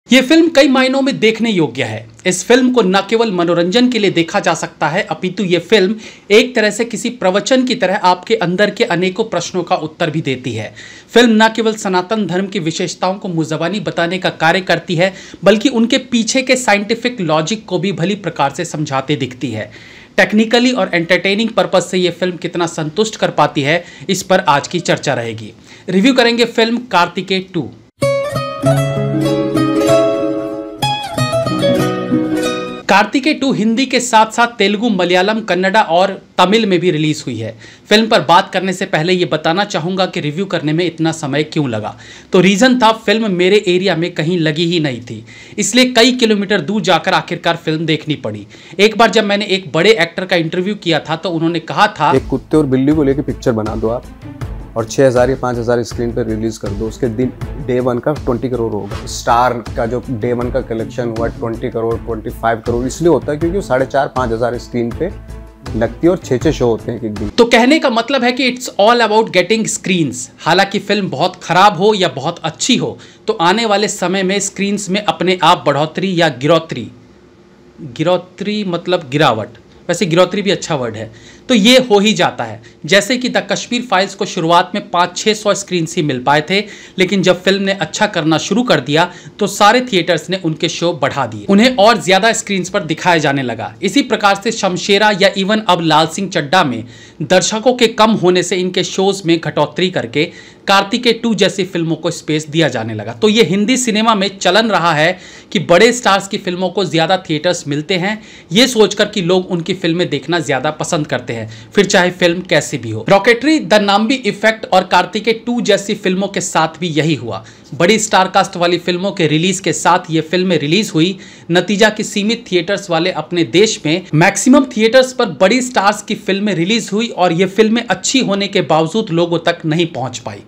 ये फिल्म कई मायनों में देखने योग्य है। इस फिल्म को न केवल मनोरंजन के लिए देखा जा सकता है, अपितु ये फिल्म एक तरह से किसी प्रवचन की तरह आपके अंदर के अनेकों प्रश्नों का उत्तर भी देती है। फिल्म न केवल सनातन धर्म की विशेषताओं को मुज़बानी बताने का कार्य करती है, बल्कि उनके पीछे के साइंटिफिक लॉजिक को भी भली प्रकार से समझाते दिखती है। टेक्निकली और एंटरटेनिंग पर्पज से ये फिल्म कितना संतुष्ट कर पाती है, इस पर आज की चर्चा रहेगी। रिव्यू करेंगे फिल्म कार्तिकेय 2। कार्तिकेय 2 हिंदी के साथ साथ तेलुगु, मलयालम, कन्नड़ा और तमिल में भी रिलीज हुई है। फिल्म पर बात करने से पहले ये बताना चाहूँगा कि रिव्यू करने में इतना समय क्यों लगा। तो रीज़न था, फिल्म मेरे एरिया में कहीं लगी ही नहीं थी, इसलिए कई किलोमीटर दूर जाकर आखिरकार फिल्म देखनी पड़ी। एक बार जब मैंने एक बड़े एक्टर का इंटरव्यू किया था तो उन्होंने कहा था, एक कुत्ते और बिल्ली को लेकर पिक्चर बना दो आप और 6000 या 5000 स्क्रीन पर रिलीज कर दो, उसके दिन डे 1 का 20 करोड़ होगा। स्टार का जो डे 1 का कलेक्शन हुआ 20 करोड़ 25 करोड़ इसलिए होता है क्योंकि वो 4500-5000 स्क्रीन पे लगती है और 6 शो होते हैं एक दिन। तो कहने का मतलब है कि it's all about getting screens. हालांकि फिल्म बहुत खराब हो या बहुत अच्छी हो, तो आने वाले समय में स्क्रीन्स में अपने आप बढ़ोतरी या गिरौतरी मतलब गिरावट, वैसे गिरौतरी भी अच्छा वर्ड है, तो ये हो ही जाता है। जैसे कि द कश्मीर फाइल्स को शुरुआत में 500-600 स्क्रीन ही मिल पाए थे, लेकिन जब फिल्म ने अच्छा करना शुरू कर दिया तो सारे थिएटर्स ने उनके शो बढ़ा दिए, उन्हें और ज्यादा स्क्रीन पर दिखाया जाने लगा। इसी प्रकार से शमशेरा या इवन अब लाल सिंह चड्ढा में दर्शकों के कम होने से इनके शोज में घटोतरी करके कार्तिकेय 2 जैसी फिल्मों को स्पेस दिया जाने लगा। तो ये हिंदी सिनेमा में चलन रहा है कि बड़े स्टार्स की फिल्मों को ज्यादा थिएटर्स मिलते हैं, ये सोचकर कि लोग उनकी फिल्में देखना ज्यादा पसंद करते हैं, फिर चाहे फिल्म कैसी भी हो। रॉकेटरी, द नाम्बी इफेक्ट और कार्तिकेय 2 जैसी फिल्मों के साथ भी यही हुआ। बड़ी स्टार कास्ट वाली फिल्मों के रिलीज के साथ ये फिल्में रिलीज हुई। नतीजा कि सीमित थिएटर्स वाले अपने देश में मैक्सिमम थिएटर्स पर बड़ी स्टार्स की फिल्में रिलीज हुई और ये फिल्में अच्छी होने के बावजूद लोगों तक नहीं पहुंच पाई।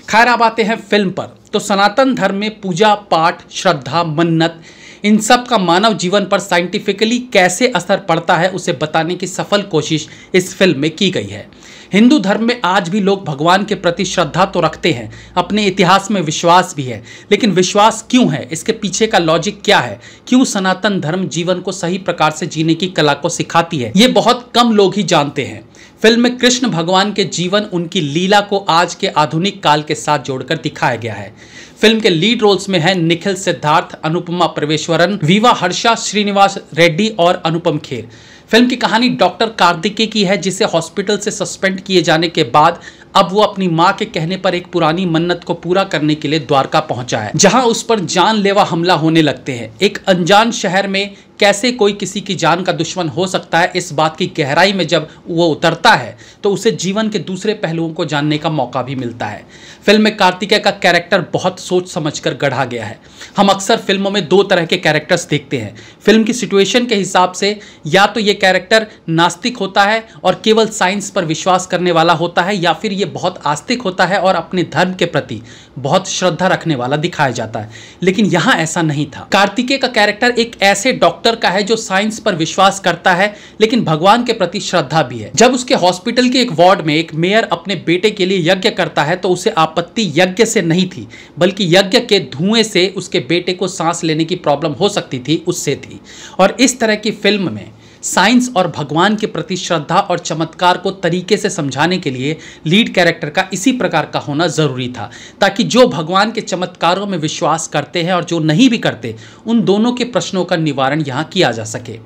खैर, अब आते हैं फिल्म पर। तो सनातन धर्म में पूजा पाठ, श्रद्धा, मन्नत, इन सब का मानव जीवन पर साइंटिफिकली कैसे असर पड़ता है उसे बताने की सफल कोशिश इस फिल्म में की गई है। हिंदू धर्म में आज भी लोग भगवान के प्रति श्रद्धा तो रखते हैं, अपने इतिहास में विश्वास भी है, लेकिन विश्वास क्यों है, इसके पीछे का लॉजिक क्या है, क्यों सनातन धर्म जीवन को सही प्रकार से जीने की कला को सिखाती है, ये बहुत कम लोग ही जानते हैं। फिल्म में कृष्ण भगवान के जीवन, उनकी लीला को आज के आधुनिक काल के साथ जोड़कर दिखाया गया है। फिल्म के लीड रोल्स में हैं निखिल सिद्धार्थ, अनुपमा परमेश्वरन, वीवा हर्षा, श्रीनिवास रेड्डी और अनुपम खेर। फिल्म की कहानी डॉक्टर कार्तिकेय की है, जिसे हॉस्पिटल से सस्पेंड किए जाने के बाद अब वो अपनी मां के कहने पर एक पुरानी मन्नत को पूरा करने के लिए द्वारका पहुंचा है, जहां उस पर जानलेवा हमला होने लगते हैं। एक अनजान शहर में कैसे कोई किसी की जान का दुश्मन हो सकता है, इस बात की गहराई में जब वो उतरता है तो उसे जीवन के दूसरे पहलुओं को जानने का मौका भी मिलता है। फिल्म में कार्तिकेय का कैरेक्टर बहुत सोच समझकर गढ़ा गया है। हम अक्सर फिल्मों में 2 तरह के कैरेक्टर्स देखते हैं। फिल्म की सिचुएशन के हिसाब से या तो ये कैरेक्टर नास्तिक होता है और केवल साइंस पर विश्वास करने वाला होता है, या फिर ये बहुत आस्तिक होता है और अपने धर्म के प्रति बहुत श्रद्धा रखने वाला दिखाया जाता है। लेकिन यहाँ ऐसा नहीं था। कार्तिकेय का कैरेक्टर एक ऐसे डॉक्टर का है जो साइंस पर विश्वास करता है लेकिन भगवान के प्रति श्रद्धा भी है। जब उसके हॉस्पिटल के एक वार्ड में एक मेयर अपने बेटे के लिए यज्ञ करता है तो उसे आपत्ति यज्ञ से नहीं थी, बल्कि यज्ञ के धुएं से उसके बेटे को सांस लेने की प्रॉब्लम हो सकती थी, उससे थी। और इस तरह की फिल्म में साइंस और भगवान के प्रति श्रद्धा और चमत्कार को तरीके से समझाने के लिए लीड कैरेक्टर का इसी प्रकार का होना जरूरी था, ताकि जो भगवान के चमत्कारों में विश्वास करते हैं और जो नहीं भी करते, उन दोनों के प्रश्नों का निवारण यहां किया जा सके।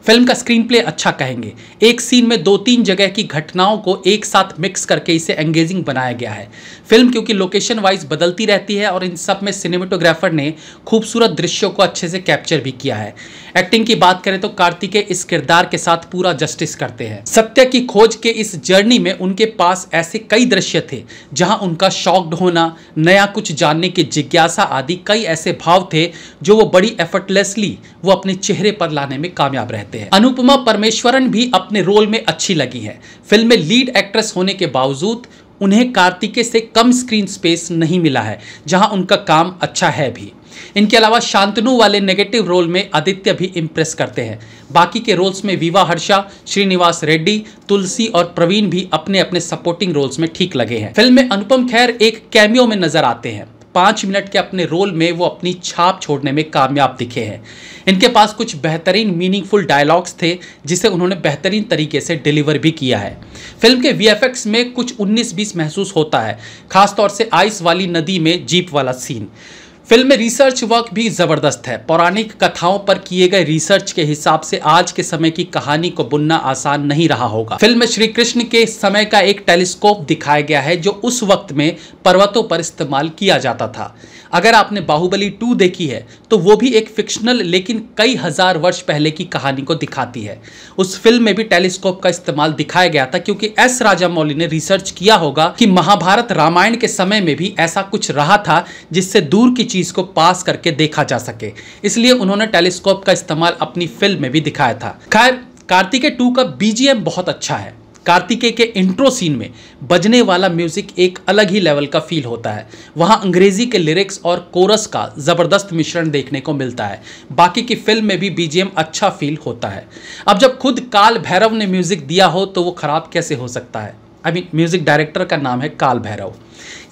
फिल्म का स्क्रीन प्ले अच्छा कहेंगे। एक सीन में 2-3 जगह की घटनाओं को एक साथ मिक्स करके इसे एंगेजिंग बनाया गया है। फिल्म क्योंकि लोकेशन वाइज बदलती रहती है और इन सब में सिनेमेटोग्राफर ने खूबसूरत दृश्यों को अच्छे से कैप्चर भी किया है। एक्टिंग की बात करें तो कार्तिकेय इस किरदार के साथ पूरा जस्टिस करते हैं। सत्य की खोज के इस जर्नी में उनके पास ऐसे कई दृश्य थे जहां उनका शॉक्ड होना, नया कुछ जानने की जिज्ञासा आदि कई ऐसे भाव थे जो वो बड़ी एफर्टलेसली वो अपने चेहरे पर लाने में कामयाब रहते हैं। अनुपमा परमेश्वरन भी अपने रोल में अच्छी लगी है। फिल्म में लीड एक्ट्रेस होने के बावजूद उन्हें कार्तिकेय से कम स्क्रीन स्पेस नहीं मिला है, जहां उनका काम अच्छा है भी। इनके अलावा शांतनु वाले नेगेटिव रोल में आदित्य भी इम्प्रेस करते हैं। बाकी के रोल्स में वीवा हर्षा, श्रीनिवास रेड्डी, तुलसी और प्रवीण भी अपने अपने सपोर्टिंग रोल्स में ठीक लगे हैं। फिल्म में अनुपम खेर एक कैमियो में नजर आते हैं। 5 मिनट के अपने रोल में वो अपनी छाप छोड़ने में कामयाब दिखे हैं। इनके पास कुछ बेहतरीन मीनिंगफुल डायलॉग्स थे जिसे उन्होंने बेहतरीन तरीके से डिलीवर भी किया है। फिल्म के वीएफएक्स में कुछ 19-20 महसूस होता है, खासतौर से आइस वाली नदी में जीप वाला सीन। फिल्म में रिसर्च वर्क भी ज़बरदस्त है। पौराणिक कथाओं पर किए गए रिसर्च के हिसाब से आज के समय की कहानी को बुनना आसान नहीं रहा होगा। फिल्म में श्री कृष्ण के समय का एक टेलीस्कोप दिखाया गया है जो उस वक्त में पर्वतों पर इस्तेमाल किया जाता था। अगर आपने बाहुबली 2 देखी है तो वो भी एक फिक्शनल लेकिन कई हजार वर्ष पहले की कहानी को दिखाती है। उस फिल्म में भी टेलीस्कोप का इस्तेमाल दिखाया गया था क्योंकि एस राजामौली ने रिसर्च किया होगा कि महाभारत रामायण के समय में भी ऐसा कुछ रहा था जिससे दूर की चीज को पास करके देखा जा सके, इसलिए उन्होंने टेलीस्कोप का इस्तेमाल अपनी फिल्म में भी दिखाया था। खैर, कार्तिकेय 2 का बीजीएम बहुत अच्छा है। कार्तिकेय के इंट्रो सीन में बजने वाला म्यूजिक एक अलग ही लेवल का फील होता है। वहाँ अंग्रेजी के लिरिक्स और कोरस का ज़बरदस्त मिश्रण देखने को मिलता है। बाकी की फिल्म में भी बीजीएम अच्छा फील होता है। अब जब खुद काल भैरव ने म्यूजिक दिया हो तो वो खराब कैसे हो सकता है। म्यूजिक डायरेक्टर का नाम है काल भैरव।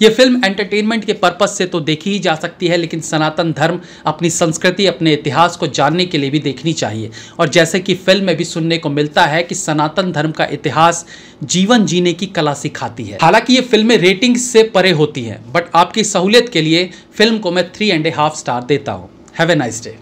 ये फिल्म एंटरटेनमेंट के पर्पज से तो देखी ही जा सकती है, लेकिन सनातन धर्म, अपनी संस्कृति, अपने इतिहास को जानने के लिए भी देखनी चाहिए। और जैसे कि फिल्म में भी सुनने को मिलता है कि सनातन धर्म का इतिहास जीवन जीने की कला सिखाती है। हालांकि ये फिल्में रेटिंग से परे होती हैं, बट आपकी सहूलियत के लिए फिल्म को मैं 3.5 स्टार देता हूँ। Have a nice day.